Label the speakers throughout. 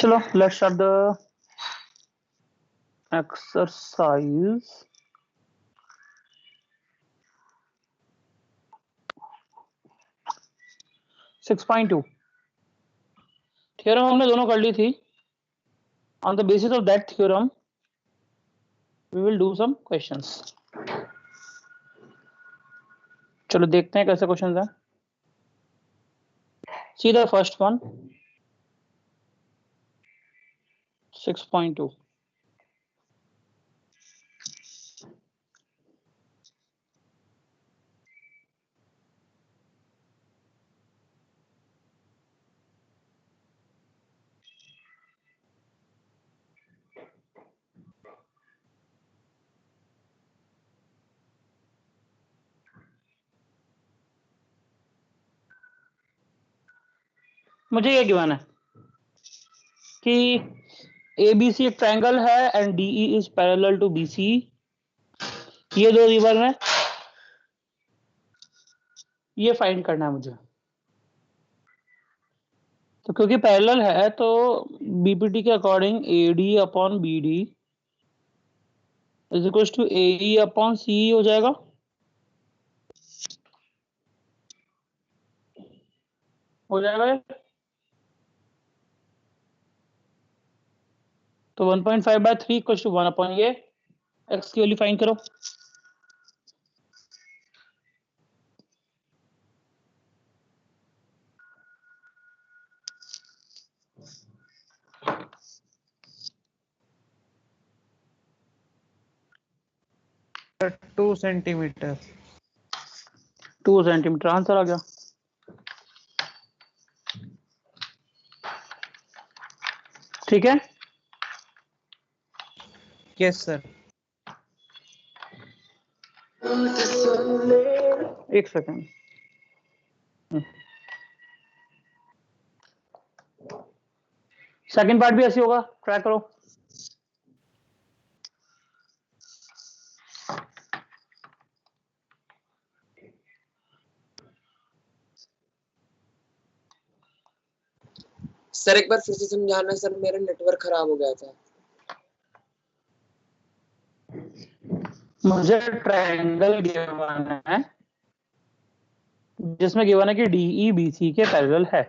Speaker 1: चलो let's start the exercise. Six point two theorem हमने दोनों कर ली थी। On the basis of that theorem we will do some questions. चलो देखते हैं कैसे क्वेश्चंस हैं। See the first one 6.2। मुझे ये गिवन है कि ABC एक ट्रायंगल है and DE is parallel to BC। ये दो रिवर में ये फाइंड करना है मुझे। तो क्योंकि पैरेलल है तो BPT के according AD upon BD is equal to AE upon CE हो जाएगा। हो जाएगा तो 1.5/3 इक्वल टू 1 अपॉन ये एक्स की वैल्यू फाइंड करो।
Speaker 2: Sir 2 centimetre.
Speaker 1: 2 सेंटीमीटर आंसर आ गया। ठीक है
Speaker 2: यस सर।
Speaker 1: एक सेकेंड। सेकंड पार्ट भी ऐसे होगा, ट्राई करो।
Speaker 3: सर एक बार फिर से समझाना सर, मेरा नेटवर्क खराब हो गया था।
Speaker 1: मुझे ट्रायंगल गिवन है जिसमें गिवन है कि DE BC के पैरेलल है,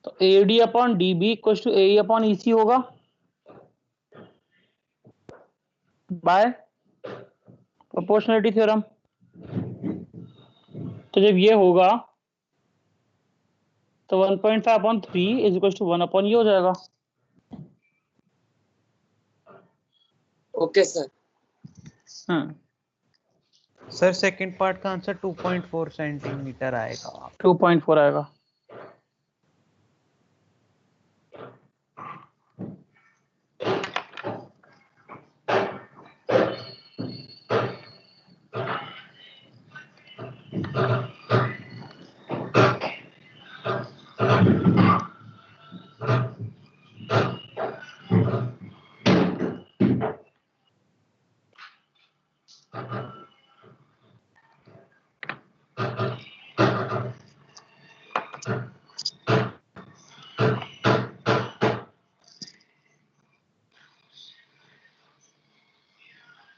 Speaker 1: तो AD upon DB equal to AE upon EC होगा बाय प्रोपोर्शनलिटी थ्योरम। तो जब ये होगा तो 1.5 upon 3 is equal to 1 upon ये हो जाएगा।
Speaker 3: Okay sir.
Speaker 2: Sir second part का आंसर 2.4 सेंटीमीटर आएगा।
Speaker 1: 2.4 आएगा।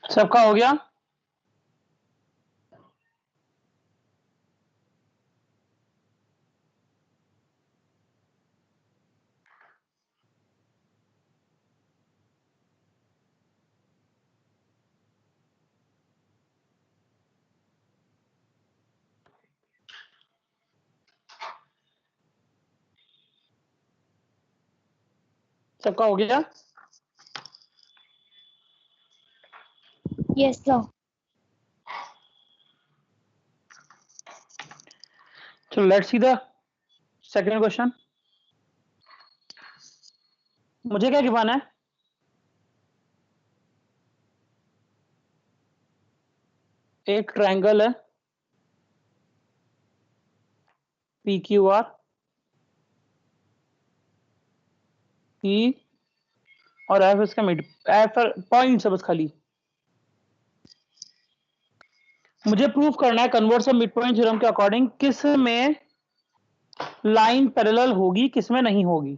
Speaker 1: सबका हो गया? सबका हो गया?
Speaker 4: Yes sir.
Speaker 1: चलो let's see the second question. मुझे क्या गिवन है? एक ट्रायंगल है PQR, P और F इसका मिड F पॉइंट है बस खाली। मुझे प्रूफ करना है converse of mid point theorem के अकॉर्डिंग किस में लाइन पैरेलल होगी किस में नहीं होगी।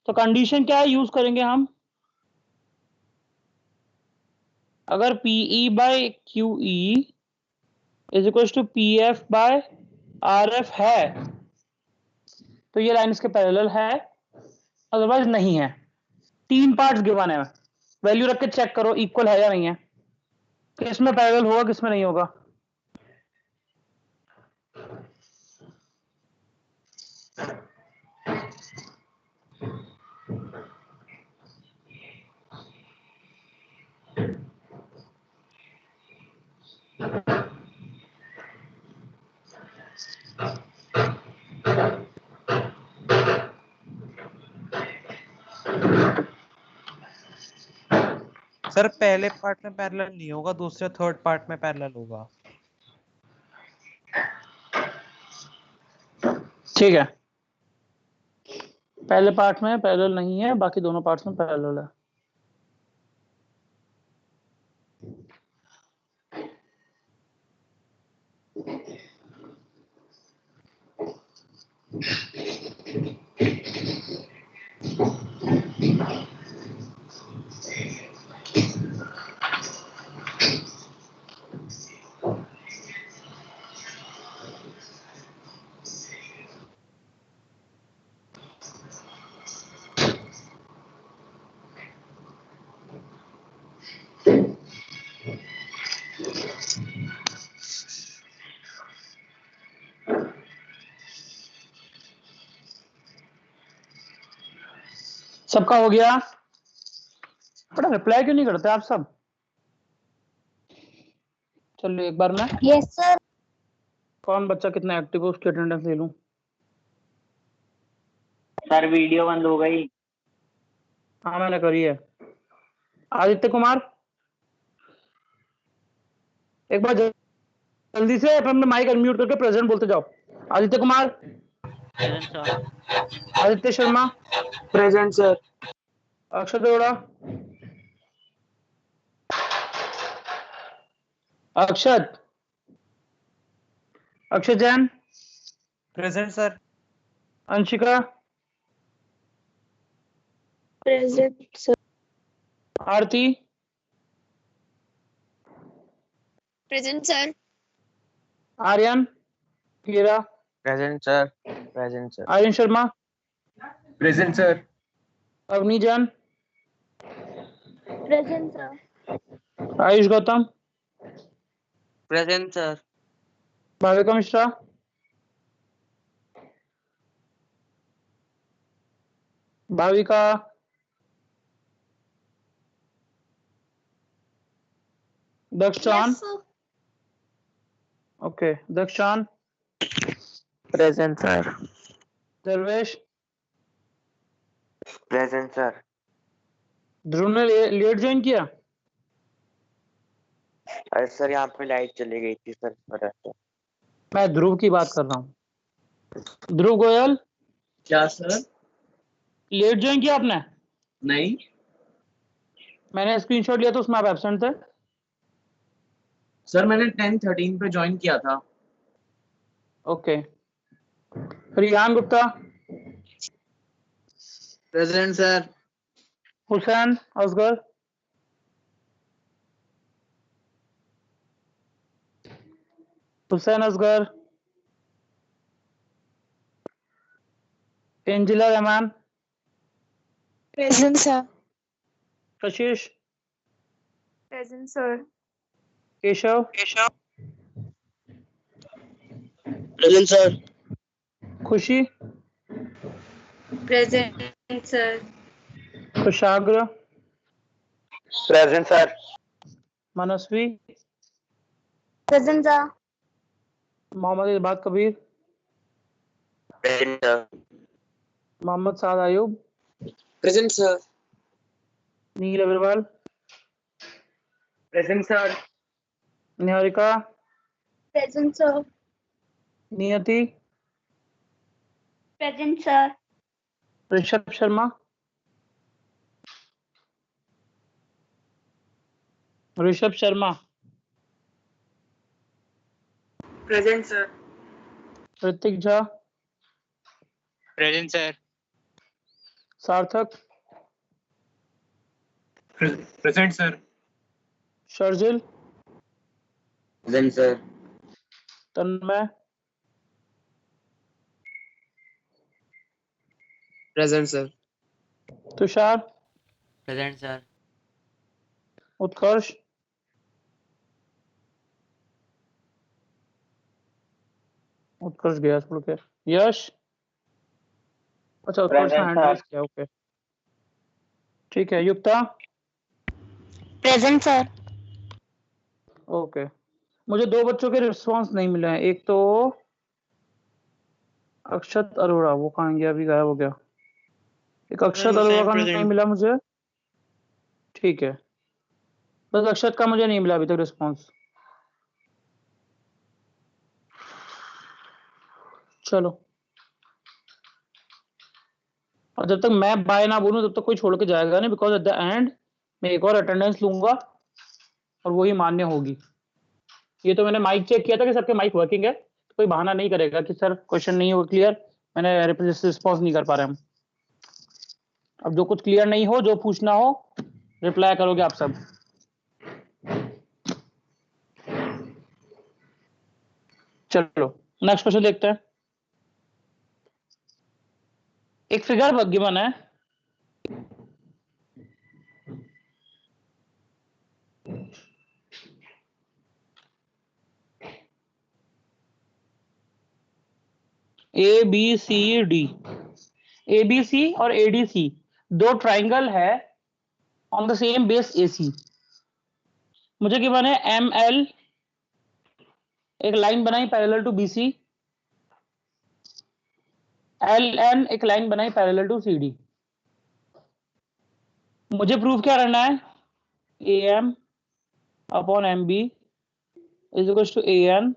Speaker 1: तो कंडीशन क्या है यूज करेंगे हम? अगर PE by QE is equal to PF by RF है तो ये लाइन इसके पैरेलल है, अदरवाइज नहीं है। 3 पार्ट्स गिवन है, वैल्यू रख के चेक करो इक्वल है या नहीं है, किसमें पैरेलल होगा किसमें नहीं होगा।
Speaker 2: सर पहले पार्ट में पैरेलल नहीं होगा, दूसरे थर्ड पार्ट में पैरेलल होगा।
Speaker 1: ठीक है, पहले पार्ट में पैरेलल नहीं है, बाकी दोनों पार्ट्स में पैरेलल है। सबका हो गया? बड़ा रिप्लाई क्यों नहीं करते आप सब? चलिए एक बार मैं
Speaker 4: यस सर।
Speaker 1: कौन बच्चा कितना एक्टिव है उसकी अटेंडेंस ले लूं।
Speaker 5: सर वीडियो बंद हो गई।
Speaker 1: हाँ मैंने करी है। आदित्य कुमार एक बार जल्दी से अपने माइक अनम्यूट करके प्रेजेंट बोलते जाओ। Aditya Kumar,
Speaker 5: present sir.
Speaker 1: Aditya Sharma,
Speaker 3: present sir.
Speaker 1: Akshay Devda, Akshat, Akshay Jain,
Speaker 2: present sir.
Speaker 1: Anshika,
Speaker 4: present sir.
Speaker 1: Aarti,
Speaker 4: present sir.
Speaker 1: Aryan, Heera,
Speaker 5: present sir. Present sir.
Speaker 1: Aryan Sharma,
Speaker 3: present sir.
Speaker 1: Avni Jain,
Speaker 4: present sir.
Speaker 1: Ayush Gautam,
Speaker 5: present sir.
Speaker 1: Bhavika Mishra, Bhavika, Daksh Chand, okay Daksh Chand,
Speaker 5: present sir.
Speaker 1: Darvesh,
Speaker 5: present sir.
Speaker 1: Dhruv ने लेट ज्वाइन किया।
Speaker 5: अरे सर यहाँ पे light चली गई थी सर, वजह से।
Speaker 1: मैं ध्रुव की बात कर रहा हूँ। ध्रुव गोयल,
Speaker 3: क्या सर?
Speaker 1: लेट ज्वाइन किया आपने?
Speaker 3: नहीं
Speaker 1: मैंने स्क्रीनशॉट लिया तो उसमें आप एब्सेंट थे।
Speaker 3: सर, मैंने 10:13 पे ज्वाइन किया था।
Speaker 1: Okay, Riyan Gupta,
Speaker 5: present sir.
Speaker 1: Hussain Asghar, Hussain Asghar, Angela Rahman,
Speaker 4: present sir.
Speaker 1: Kashish,
Speaker 4: present sir.
Speaker 1: Keshav,
Speaker 5: present sir.
Speaker 1: Khushi,
Speaker 4: present sir.
Speaker 1: Kushagra,
Speaker 5: present sir.
Speaker 1: Manasvi,
Speaker 4: present sir.
Speaker 1: Mohammad Ibad Kabir,
Speaker 5: present sir.
Speaker 1: Mohammad Saad Ayub,
Speaker 3: present sir.
Speaker 1: Neel Agarwal,
Speaker 3: present sir.
Speaker 1: Niharika,
Speaker 4: present sir.
Speaker 1: Niyati,
Speaker 4: present sir.
Speaker 1: Rishabh Sharma, Rishabh Sharma,
Speaker 3: present sir.
Speaker 1: Hrithik Jha,
Speaker 5: present sir.
Speaker 1: Sarthak,
Speaker 6: present sir.
Speaker 1: Sharjeel,
Speaker 5: present sir.
Speaker 1: Tanmay,
Speaker 3: present sir.
Speaker 1: Tushar,
Speaker 5: present sir.
Speaker 1: Utkarsh, Utkarsh गया छोड़ के। यश, अच्छा उत्कर्ष ने
Speaker 5: Present,
Speaker 1: hand
Speaker 5: sir.
Speaker 1: Raise किया, okay ठीक है। Yukta,
Speaker 4: present sir.
Speaker 1: Okay. मुझे दो बच्चों के रिस्पांस नहीं मिले हैं, एक तो अक्षत अरोड़ा, वो कहाँ गया, अभी गायब हो गया। एक अक्षत अरोड़ा का नहीं मिला मुझे, ठीक है। बस अक्षत का मुझे नहीं मिला अभी तक रिस्पांस। चलो, और जब तक मैं बाय ना बोलूं तब तक कोई छोड़ के जाएगा नहीं, बिकॉज एट द एंड मैं एक और अटेंडेंस लूंगा और वही मान्य होगी। ये तो मैंने माइक चेक किया था कि सबके माइक वर्किंग है, तो कोई बहाना नहीं करेगा कि सर क्वेश्चन नहीं हो क्लियर, मैंने रिस्पॉन्स नहीं कर पा रहे हम। अब जो कुछ क्लियर नहीं हो, जो पूछना हो, रिप्लाई करोगे आप सब। चलो नेक्स्ट क्वेश्चन देखते हैं। एक फिगर गिवन है, A B C D, A B C और ए डी सी दो ट्राइंगल है on the same base A C. मुझे गिवन है एम एल, एक लाइन बनाई parallel to B C, L N एक लाइन बनाई पैरेलल टू सी डी। मुझे प्रूव क्या करना है, A M upon M B is equal to A N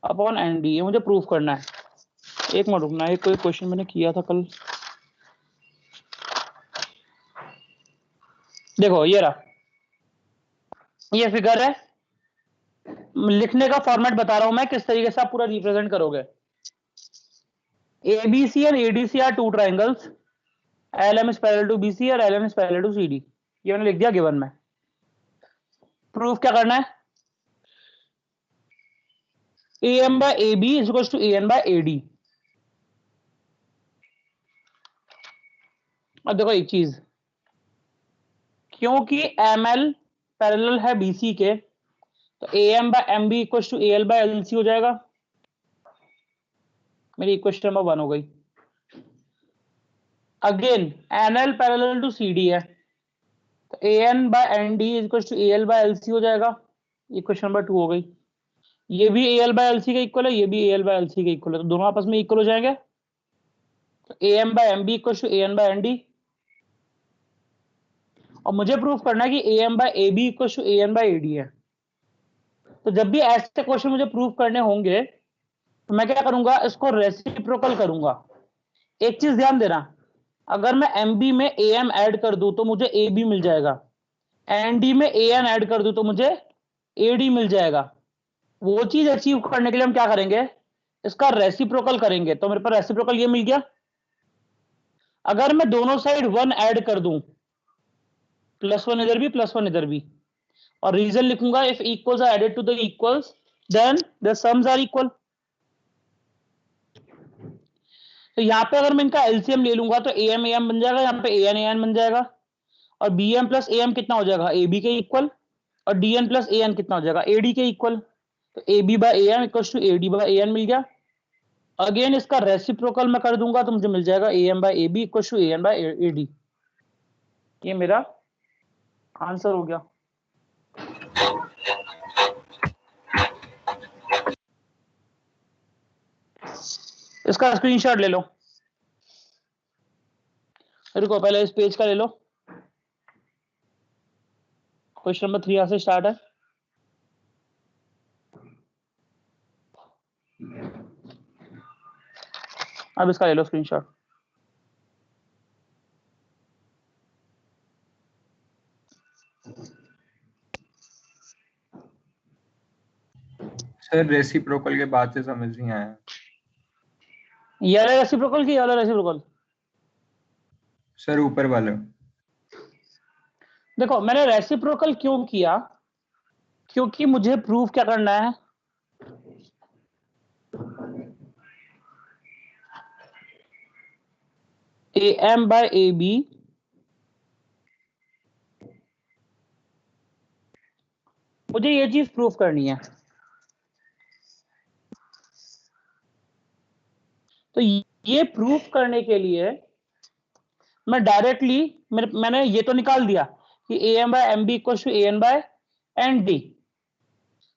Speaker 1: upon N D, ये मुझे प्रूव करना है। एक मिनट रुकना, एक कोई क्वेश्चन मैंने किया था कल, देखो ये रहा, ये फिगर है। लिखने का फॉर्मेट बता रहा हूं मैं, किस तरीके से आप पूरा रिप्रेजेंट करोगे। ABC and ADC are two triangles. LM is parallel to BC और LN is parallel to CD. ये मैंने लिख दिया गिवन में। प्रूफ क्या करना है, AM by AB is equals to AN by AD। अब देखो एक चीज, क्योंकि ML पैरेलल है BC के, तो AM by MB equals to AL by LC हो जाएगा। मेरी इक्वेशन नंबर 1 हो गई। Again NL parallel to CD है, तो AN by ND is equals to AL by LC हो जाएगा। इक्वेशन नंबर 2 हो गई। ये भी AL by LC का इक्वल है, ये भी AL by LC का इक्वल है, तो दोनों आपस में इक्वल हो जाएंगे। तो AM by MB equals to AN by ND। और मुझे प्रूफ करना है कि AM by AB equals to AN by AD है। तो जब भी ऐसे क्वेश्चन मुझे प्रूफ करने होंगे तो मैं क्या करूंगा, इसको रेसिप्रोकल करूंगा। एक चीज ध्यान देना, अगर मैं MB में AM ऐड कर दूं तो मुझे AB मिल जाएगा, ND में AN ऐड कर दूं तो मुझे AD मिल जाएगा। वो चीज अचीव करने के लिए हम क्या करेंगे, इसका रेसिप्रोकल करेंगे। तो मेरे पास रेसिप्रोकल ये मिल गया। अगर मैं दोनों साइड 1 ऐड कर दूं, +1 इधर भी +1 इधर भी, और रीजन लिखूंगा, if equals are added to the equals then the sums are equal. तो यहाँ पे अगर मैं इनका एलसीएम ले लूंगा तो AM AM बन जाएगा, यहाँ पे AN AN बन जाएगा, और BM प्लस AM कितना हो जाएगा, AB के इक्वल, और DN प्लस AN कितना हो जाएगा, AD के इक्वल। तो AB by AM equals to AD by AN मिल गया। अगेन इसका रेसिप्रोकल मैं कर दूंगा तो मुझे मिल जाएगा AM by AB equals to AN by AD। ये मेरा आंसर हो गया। इसका स्क्रीनशॉट ले लो, रुको पहले इस पेज का ले लो। क्वेश्चन नंबर 3 यहां से स्टार्ट है। अब इसका ले लो स्क्रीनशॉट।
Speaker 6: सर रेसिप्रोकल के बाद से समझ नहीं आया।
Speaker 1: ये वाला रेसिप्रोकल की, ये वाला रेसिप्रोकल?
Speaker 6: सर ऊपर वाला।
Speaker 1: देखो मैंने रेसिप्रोकल क्यों किया, क्योंकि मुझे प्रूफ क्या करना है, AM बाय AB मुझे ये चीज प्रूफ करनी है। तो ये प्रूफ करने के लिए मैं डायरेक्टली मैंने ये तो निकाल दिया कि AM by MB equal to AN by ND,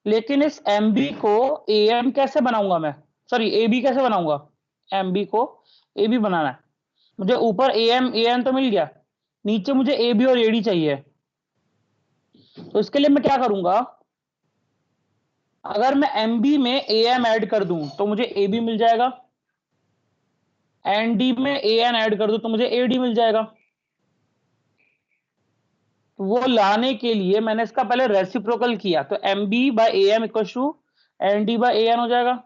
Speaker 1: लेकिन इस MB को AM कैसे बनाऊंगा मैं, सॉरी AB कैसे बनाऊंगा, MB को AB बनाना है। मुझे ऊपर AM AN तो मिल गया, नीचे मुझे AB और AD चाहिए। तो इसके लिए मैं क्या करूंगा, अगर मैं MB में AM ऐड कर दूं तो मुझे AB मिल जाएगा, ND में AN ऐड कर दूं तो मुझे AD मिल जाएगा। वो लाने के लिए मैंने इसका पहले रेसिप्रोकल किया, तो MB by AM equal to ND by AN हो जाएगा।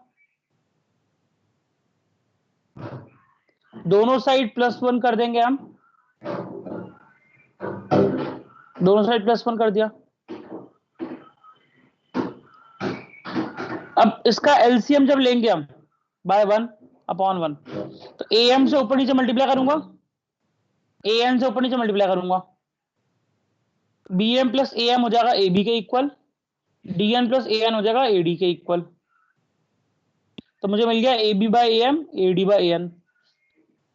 Speaker 1: दोनों साइड +1 कर देंगे हम, दोनों साइड +1 कर दिया। अब इसका एलसीएम जब लेंगे हम बाय 1/1, तो AM से ऊपर नीचे मल्टीप्लाई करूंगा, AN से ऊपर नीचे मल्टीप्लाई करूंगा, BM प्लस AM हो जाएगा AB के इक्वल, DN प्लस AN हो जाएगा AD के इक्वल। तो मुझे मिल गया AB by AM AD by AN।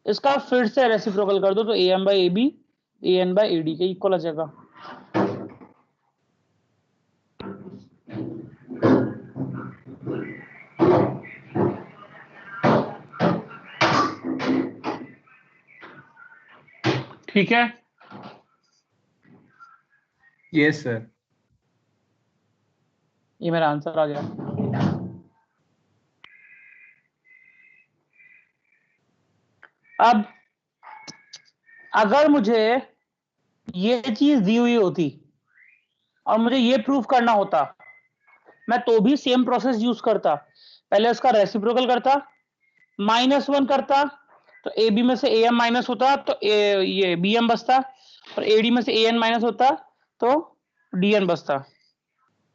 Speaker 1: इसका फिर से रेसिप्रोकल कर दो तो AM by AB AN by AD के इक्वल आ जाएगा। ठीक है,
Speaker 6: यस सर।
Speaker 1: ये मेरा आंसर आ गया। अब अगर मुझे ये चीज दी हुई होती और मुझे ये प्रूफ करना होता, मैं तो भी सेम प्रोसेस यूज करता। पहले उसका रेसिप्रोकल करता, -1 करता, तो AB में से AM माइनस होता तो ये BM बचता, और AD में से AN माइनस होता तो DN बचता,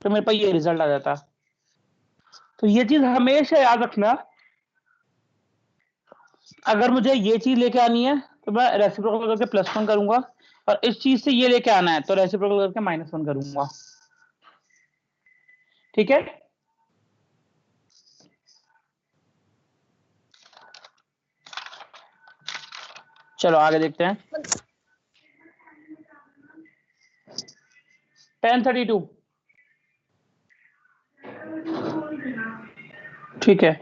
Speaker 1: तो मेरे पास ये रिजल्ट आ जाता। तो ये चीज हमेशा याद रखना, अगर मुझे ये चीज लेके आनी है तो मैं रेसिप्रोकल करके +1 करूंगा, और इस चीज से ये लेके आना है तो रेसिप्रोकल करके -1 करूंगा। ठीक है, चलो आगे देखते हैं। 1032 ठीक है,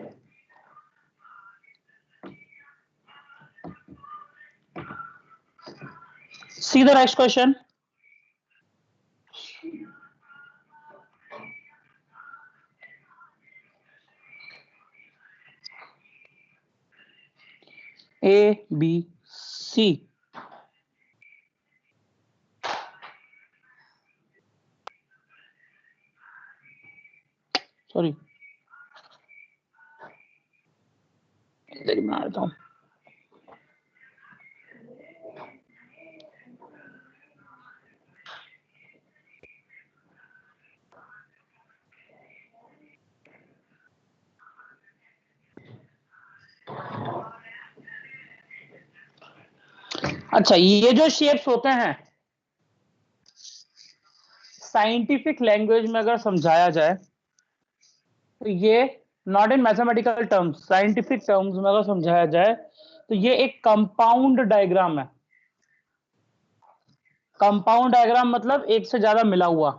Speaker 1: see the next question. A B C, sorry इधर ही बना देता हूं। अच्छा, ये जो शेप्स होते हैं साइंटिफिक लैंग्वेज में अगर समझाया जाए तो ये, not in mathematical terms, scientific terms में अगर समझाया जाए तो ये एक कंपाउंड डायग्राम है। कंपाउंड डायग्राम मतलब एक से ज्यादा मिला हुआ,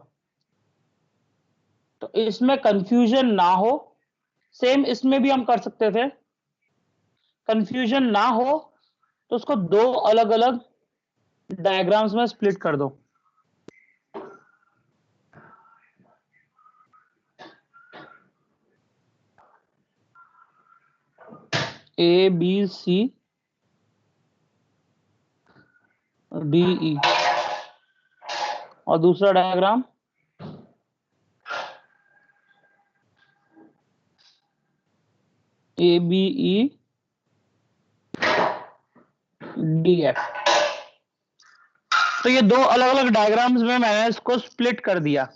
Speaker 1: तो इसमें कंफ्यूजन ना हो, सेम इसमें भी हम कर सकते थे, कंफ्यूजन ना हो तो उसको दो अलग अलग डायग्राम्स में स्प्लिट कर दो। ABC DE, और दूसरा डायग्राम ABE DF। तो ये दो अलग अलग डायग्राम्स में मैंने इसको स्प्लिट कर दिया।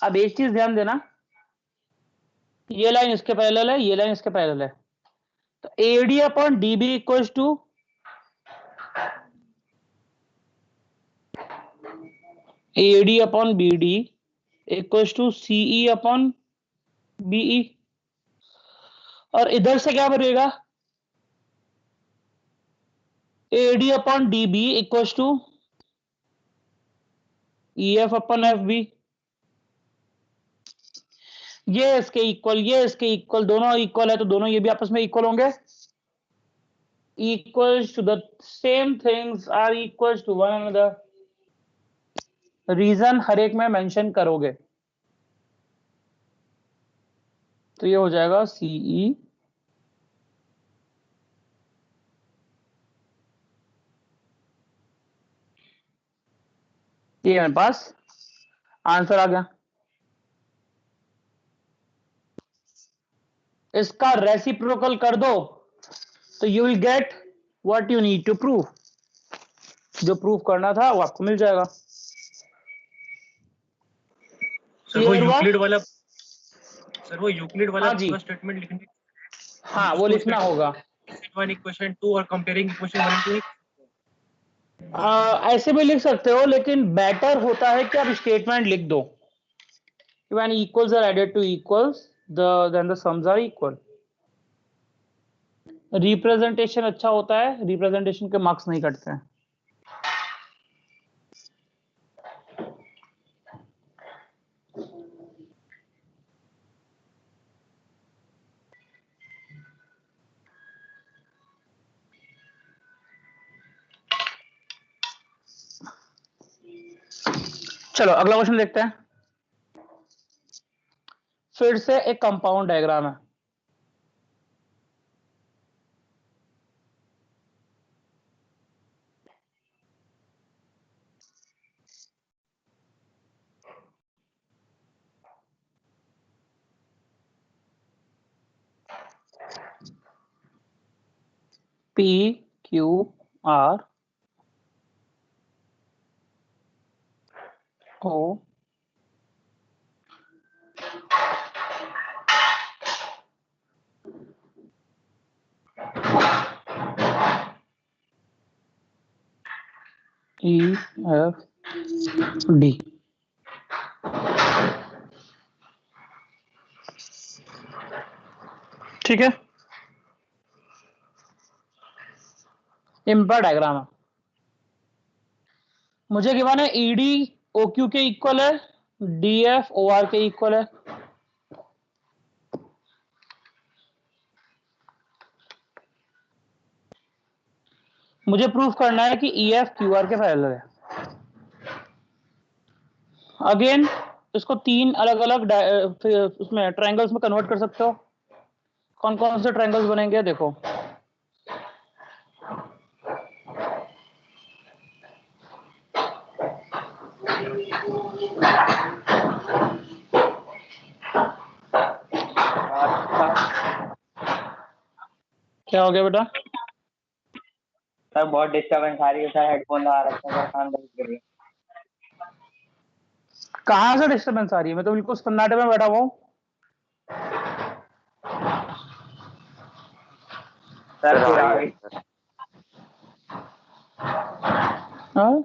Speaker 1: अब एक चीज ध्यान देना, ये लाइन इसके पैरेलल है, ये लाइन इसके पैरेलल है, तो AD upon DB equals to AD upon BD equals to CE upon BE। और इधर से क्या बनेगा, AD upon DB equals to EF upon FB। ये इसके इक्वल, ये इसके इक्वल, दोनों इक्वल है तो दोनों ये भी आपस में इक्वल होंगे। Equals to the same things are equals to one another. Reason हर एक में मेंशन करोगे तो ये हो जाएगा CE ये मेरे पास आंसर आ गया। इसका रेसिप्रोकल कर दो तो you will get what you need to prove. जो प्रूव करना था वो आपको मिल जाएगा।
Speaker 7: सर वो
Speaker 1: Clear हुआ?
Speaker 7: यूक्लिड वाला
Speaker 1: हाँ जी।
Speaker 7: पूरा स्टेटमेंट लिखने,
Speaker 1: हाँ वो लिखना होगा।
Speaker 7: वन इक्वेशन 2 और कंपेयरिंग इक्वेशन 1 and 2।
Speaker 1: ऐसे भी लिख सकते हो, लेकिन बेटर होता है कि आप स्टेटमेंट लिख दो। When equals are added to equals, then the sums are equal. Representation अच्छा होता है, रिप्रेजेंटेशन के मार्क्स नहीं कटते हैं। चलो अगला क्वेश्चन देखते हैं। फिर से एक कंपाउंड डायग्राम है। PQR O EFD। ठीक है, इम्पा डायग्राम है। मुझे गिवन है ED OQ के इक्वल है, DF OR के इक्वल है। मुझे प्रूफ करना है कि EF QR के पैरेलल है। अगेन इसको तीन अलग अलग उसमें ट्रायंगल्स में कन्वर्ट कर सकते हो। कौन कौन से ट्रायंगल्स बनेंगे देखो। क्या हो गया बेटा?
Speaker 5: सर बहुत डिस्टर्बेंस आ रही है सर, हेडफोन लगा रखे हैं सर, कान दर्द कर रही है।
Speaker 1: कहाँ से डिस्टर्बेंस आ रही है? मैं तो बिल्कुल सन्नाटे में बैठा हुआ हूँ।
Speaker 5: सर फिर आ गई।
Speaker 1: हाँ?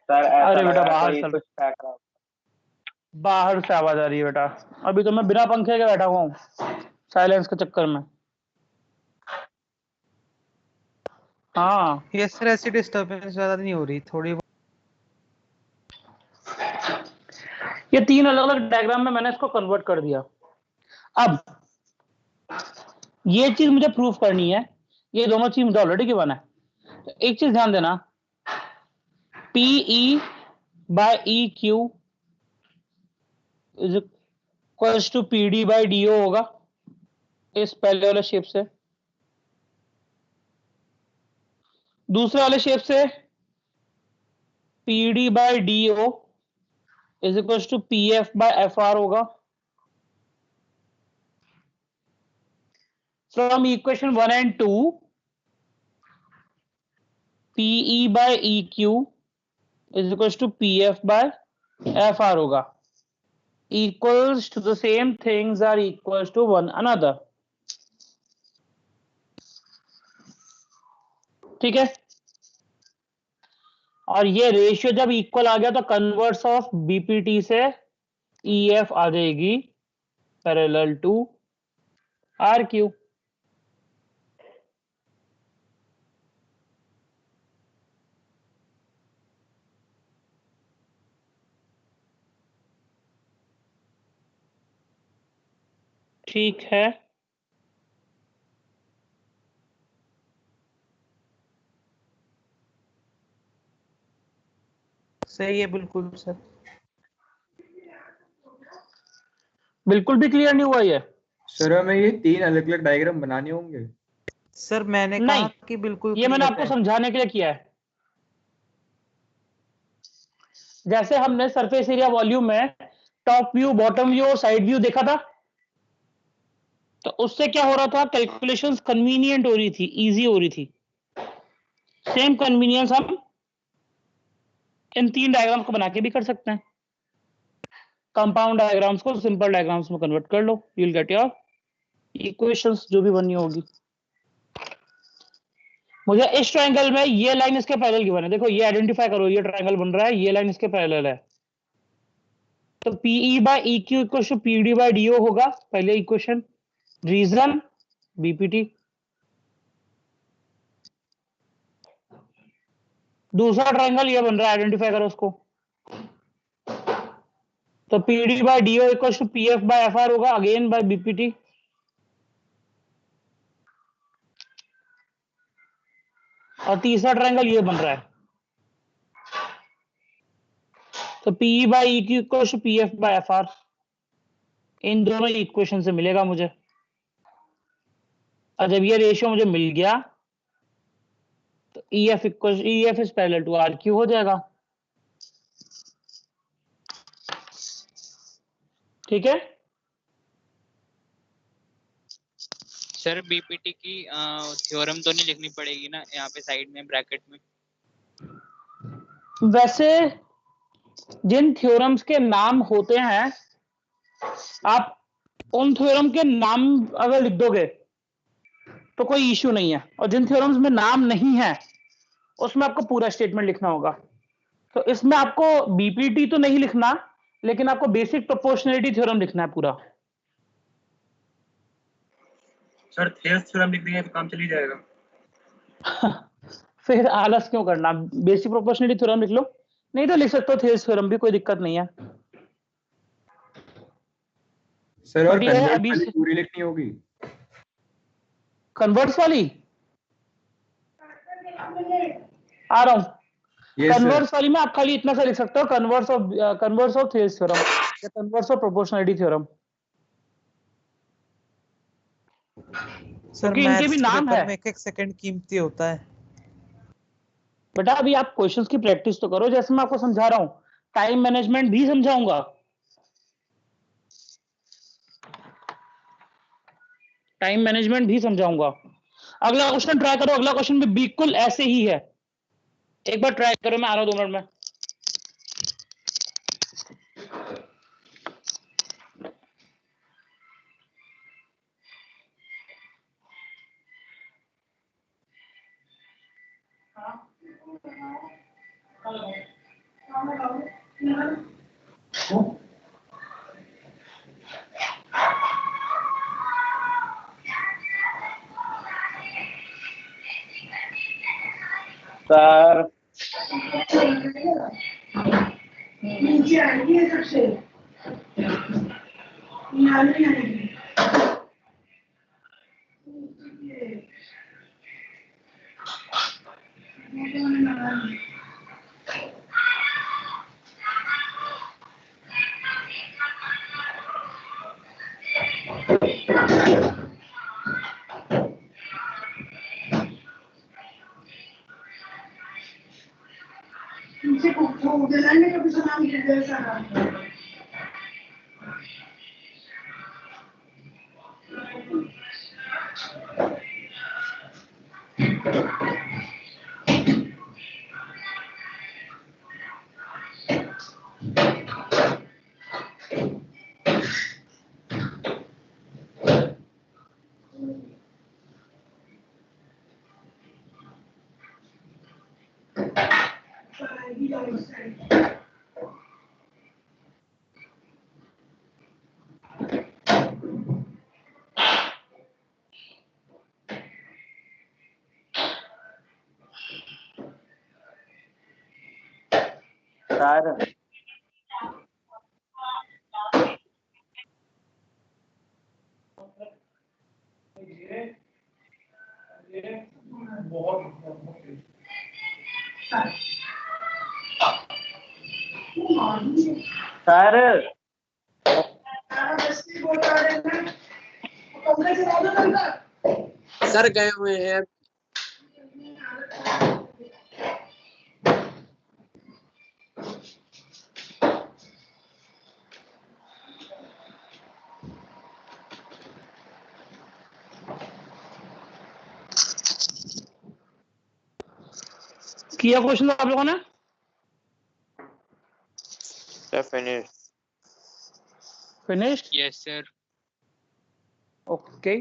Speaker 5: सर ऐसा
Speaker 1: अरे
Speaker 5: लग
Speaker 1: बेटा
Speaker 5: रहा है
Speaker 1: बाहर
Speaker 5: कोई
Speaker 1: चल,
Speaker 5: कुछ फेंक रहा है।
Speaker 1: बाहर से आवाज आ रही है बेटा। अभी तो मैं बिना पंखे के बैठा हुआ हूँ साइलेंस के चक्कर में। हाँ
Speaker 2: ये सर ऐसी डिस्टर्बेंस ज्यादा नहीं हो रही, थोड़ी
Speaker 1: ये तीन अलग अलग डायग्राम में मैंने इसको कन्वर्ट कर दिया। अब ये चीज मुझे प्रूफ करनी है, ये दोनों चीज मुझे ऑलरेडी गिवन है। तो एक चीज ध्यान देना, PE by EQ is equals to PD by DO होगा इस पहले वाले शेप से। दूसरे वाले शेप से PD by DO is equals to PF by FR होगा। From equation 1 and 2 PE by EQ is equals to PF by FR होगा. Equals to the same things are equals to one another. ठीक है. और ये ratio जब equal आ गया तो converse of BPT से EF आ जाएगी पैरेलल टू RQ. ठीक है.
Speaker 2: सही है बिल्कुल सर.
Speaker 1: बिल्कुल भी क्लियर नहीं हुआ ये.
Speaker 6: सर हमें ये 3 अलग अलग डायग्राम बनाने होंगे.
Speaker 2: सर मैंने
Speaker 1: नहीं,
Speaker 2: कहा कि बिल्कुल
Speaker 1: ये मैंने
Speaker 2: clear
Speaker 1: आपको
Speaker 2: है.
Speaker 1: समझाने के लिए किया है. जैसे हमने सरफेस एरिया वॉल्यूम में टॉप व्यू, बॉटम व्यू और साइड व्यू देखा था, तो उससे क्या हो रहा था, कैलकुलेशंस कन्वीनियंट हो रही थी, इजी हो रही थी. सेम कन्वीनियंस हम इन 3 डायग्राम्स को बना के भी कर सकते हैं. कंपाउंड डायग्राम्स को सिंपल डायग्राम्स में कन्वर्ट कर लो, you will get your equations जो भी बननी होगी. मुझे इस ट्रायंगल में ये लाइन इसके पैरेलल गिवन है. देखो ये आइडेंटिफाई करो, ये ट्रायंगल बन रहा है, ये लाइन इसके पैरेलल है. तो PE by EQ equal to PD by DO होगा पहले इक्वेशन. Reason BPT. दूसरा ट्रायंगल ये बन रहा है, आइडेंटिफाई करो उसको. तो PD by DO equal to PF by FR होगा अगेन बाय BPT. और तीसरा ट्रायंगल ये बन रहा है, तो PE by EQ equal to PF by FR. इन दोनों इक्वेशन से मिलेगा मुझे. और जब ये रेशियो मुझे मिल गया तो EF is parallel to RQ हो जाएगा. ठीक है.
Speaker 8: सर बीपीटी की थ्योरम तो नहीं लिखनी पड़ेगी ना यहाँ पे साइड में ब्रैकेट में?
Speaker 1: वैसे जिन थ्योरम्स के नाम होते हैं, आप उन थ्योरम के नाम अगर लिख दोगे तो कोई इश्यू नहीं है. और जिन थ्योरम्स में नाम नहीं है उसमें आपको पूरा स्टेटमेंट लिखना होगा. तो इसमें आपको बीपीटी तो नहीं लिखना, लेकिन आपको बेसिक प्रोपोर्शनलिटी थ्योरम लिखना है पूरा.
Speaker 7: सर थेल्स थ्योरम लिख देंगे तो काम चल ही जाएगा.
Speaker 1: फिर आलस क्यों करना, बेसिक प्रोपोर्शनलिटी थ्योरम लिख लो. नहीं तो लिख सकते हो थेल्स थ्योरम भी, कोई दिक्कत नहीं है.
Speaker 6: सर और
Speaker 1: But ये
Speaker 6: कन्वर्ट
Speaker 1: अभी
Speaker 6: वाली पूरी लिखनी होगी.
Speaker 1: कन्वर्ट्स वाली आ रहा हूं.
Speaker 6: ये सर.
Speaker 1: कन्वर्स वाली में आप खाली इतना सा लिख सकते हो, कन्वर्स ऑफ थेल्स थ्योरम या converse of proportionality theorem.
Speaker 2: Sir
Speaker 1: क्योंकि इनके भी
Speaker 2: मैथ्स
Speaker 1: नाम
Speaker 2: पेपर
Speaker 1: है.
Speaker 2: में 1-1 सेकंड कीमती होता है.
Speaker 1: बेटा अभी आप क्वेश्चंस की प्रैक्टिस तो करो, जैसे मैं आपको समझा रहा हूं. टाइम मैनेजमेंट भी समझाऊंगा. टाइम मैनेजमेंट भी समझाऊंगा. अगला क्वेश्चन ट्राई करो. अगला क्वेश्चन भी बिल्कुल ऐसे ही है. एक बार ट्राई करो, मैं आ रहा हूं 2 मिनट में.
Speaker 5: सर सर सर
Speaker 3: सर गए हुए हैं।
Speaker 1: किया क्वेश्चन आप लोगों ने?
Speaker 9: Sir finish.
Speaker 1: Finished?
Speaker 8: Yes sir.
Speaker 1: Okay.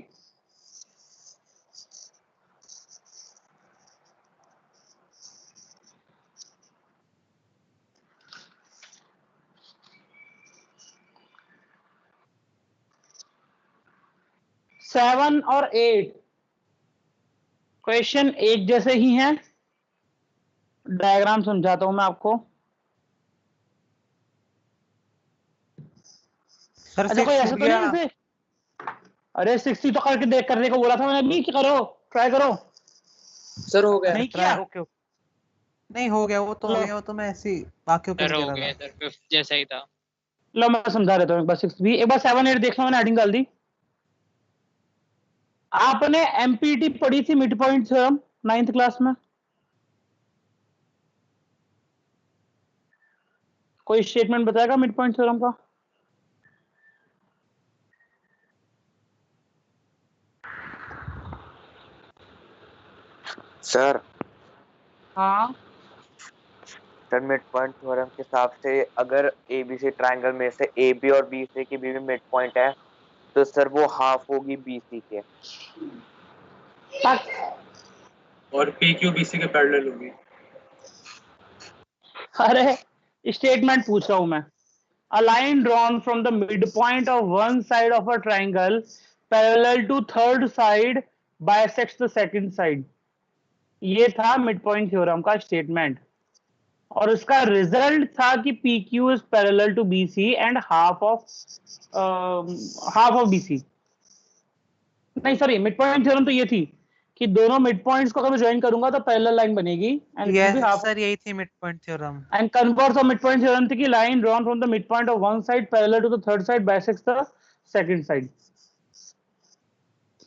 Speaker 1: Seven और 8 क्वेश्चन एक जैसे ही हैं। डायग्राम समझाता हूं मैं आपको।
Speaker 2: सर
Speaker 1: अच्छा, कोई
Speaker 2: 6
Speaker 1: ऐसा
Speaker 2: हो
Speaker 1: तो नहीं
Speaker 2: गया।
Speaker 1: है जैसे, अरे 60 तो करके देख करने को बोला था मैंने अभी कि करो, ट्राई करो।
Speaker 3: सर हो गया।
Speaker 1: नहीं
Speaker 2: ट्राई
Speaker 1: किया?
Speaker 2: Okay okay. नहीं हो गया, वो तो हो
Speaker 1: लो
Speaker 2: गया, वो तो मैं ऐसे ही बाकियों के
Speaker 8: सर
Speaker 2: लिए
Speaker 8: हो
Speaker 2: कह रहा
Speaker 8: गया
Speaker 2: था।
Speaker 8: सर, 5th जैसा ही था।
Speaker 1: लो मैं समझा देता हूँ एक बार। 6 भी एक बार 7 8 देख लो, मैंने हेडिंग डाल दी। आपने एमपीटी पढ़ी थी mid point theorem 9th class में? कोई स्टेटमेंट बताएगा मिड पॉइंट थ्योरम का?
Speaker 9: सर
Speaker 1: हाँ
Speaker 9: सर मिड पॉइंट थ्योरम के हिसाब से अगर एबीसी ट्रायंगल में से ए बी और बी सी के बीच में मिड पॉइंट है तो सर वो हाफ होगी बीसी के।
Speaker 7: और पी क्यू बी सी के पैरेलल होगी।
Speaker 1: अरे स्टेटमेंट पूछ रहा हूं मैं। A line drawn from the midpoint of one side of a triangle parallel to third side bisects the second side. ये था मिड पॉइंट थ्योरम का स्टेटमेंट, और उसका रिजल्ट था कि P Q is parallel to B C and half of B C. नहीं sorry, mid point theorem तो ये थी कि दोनों मिड पॉइंट्स को अगर मैं ज्वाइन करूंगा तो पैरेलल लाइन बनेगी and it will be
Speaker 2: yes
Speaker 1: half.
Speaker 2: Sir, यही थी mid point theorem.
Speaker 1: And converse of midpoint theorem थी कि line drawn from the midpoint of one side parallel to the third side bisects the second side.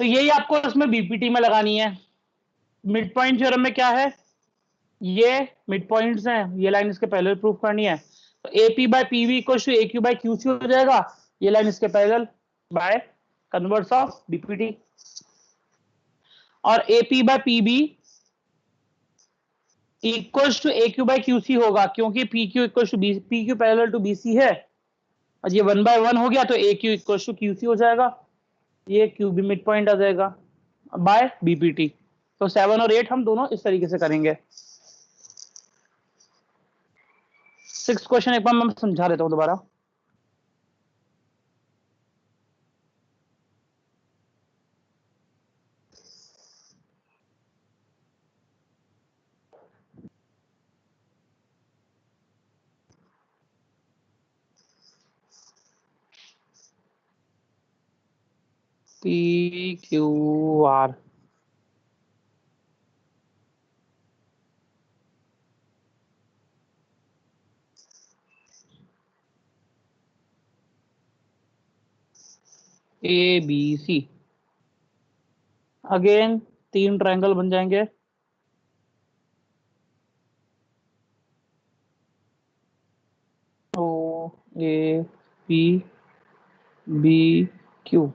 Speaker 1: तो यही आपको इसमें BPT में लगानी है। मिड पॉइंट थ्योरम में क्या है, ये मिड पॉइंट्स हैं, ये लाइन इसके पैरेलल प्रूफ करनी है, तो AP by PV equals to AQ by QC हो जाएगा। ये लाइन इसके parallel by converse of BPT, और AP by PB equals to AQ by QC होगा, क्योंकि P Q equals to B, P Q parallel to BC है, और ये 1/1 हो गया तो A Q equal to Q C हो जाएगा। ये क्यू भी मिड पॉइंट आ जाएगा बाय बीपीटी। तो 7 और 8 हम दोनों इस तरीके से करेंगे। 6 क्वेश्चन एक बार मैं समझा देता हूं दोबारा। P Q R A B C, again 3 triangle बन जाएंगे। O A P B Q.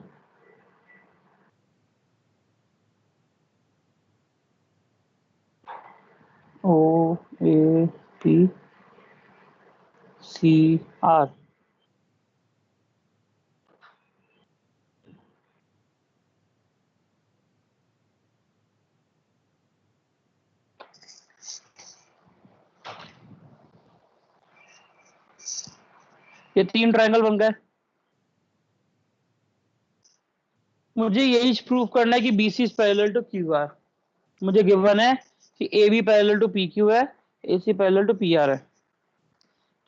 Speaker 1: O A P C R. ये 3 ट्रायंगल बन गए। मुझे यही प्रूव करना है कि BC is parallel to QR। मुझे गिवन है कि AB पैरेलल टू PQ है, AC पैरेलल टू PR है।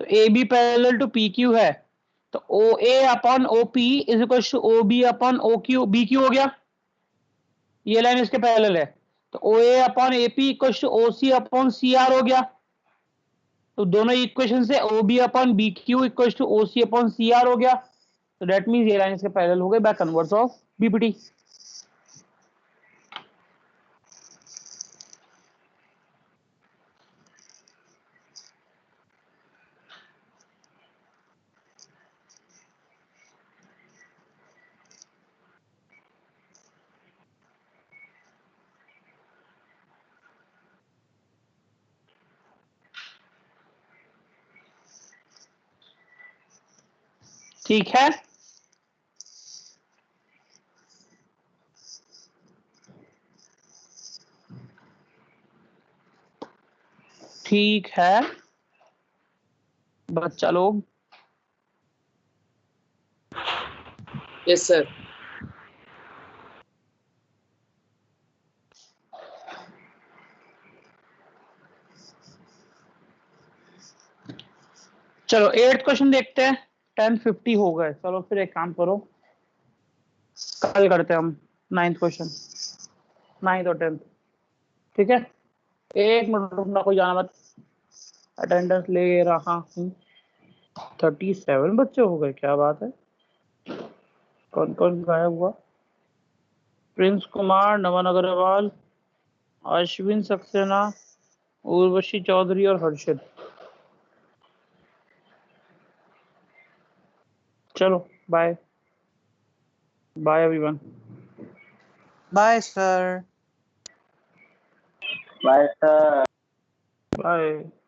Speaker 1: तो AB पैरेलल टू PQ है तो OA upon OP is equal to OB upon OQ, BQ हो गया, ये लाइन इसके पैरेलल है। तो OA upon AP equal to OC upon CR हो गया। तो दोनों इक्वेशन से OB upon BQ equal to OC upon CR हो गया। तो दैट मींस ये लाइन इसके पैरेलल हो गए बाय कन्वर्स ऑफ BPT। ठीक है, ठीक है बच्चा लोग।
Speaker 3: Yes sir.
Speaker 1: चलो 8th क्वेश्चन देखते हैं। 10:50 हो गए। चलो फिर एक काम करो, कल करते हैं हम 9th क्वेश्चन, 9th और 10th। ठीक है, 1 मिनट रुकना, कोई जाना मत, अटेंडेंस ले रहा हूँ। 37 बच्चे हो गए, क्या बात है। कौन कौन गायब हुआ? प्रिंस कुमार, नमन अग्रवाल, अश्विन सक्सेना, उर्वशी चौधरी और हर्षित। चलो bye bye everyone.
Speaker 2: Bye sir.
Speaker 5: Bye sir.
Speaker 1: Bye.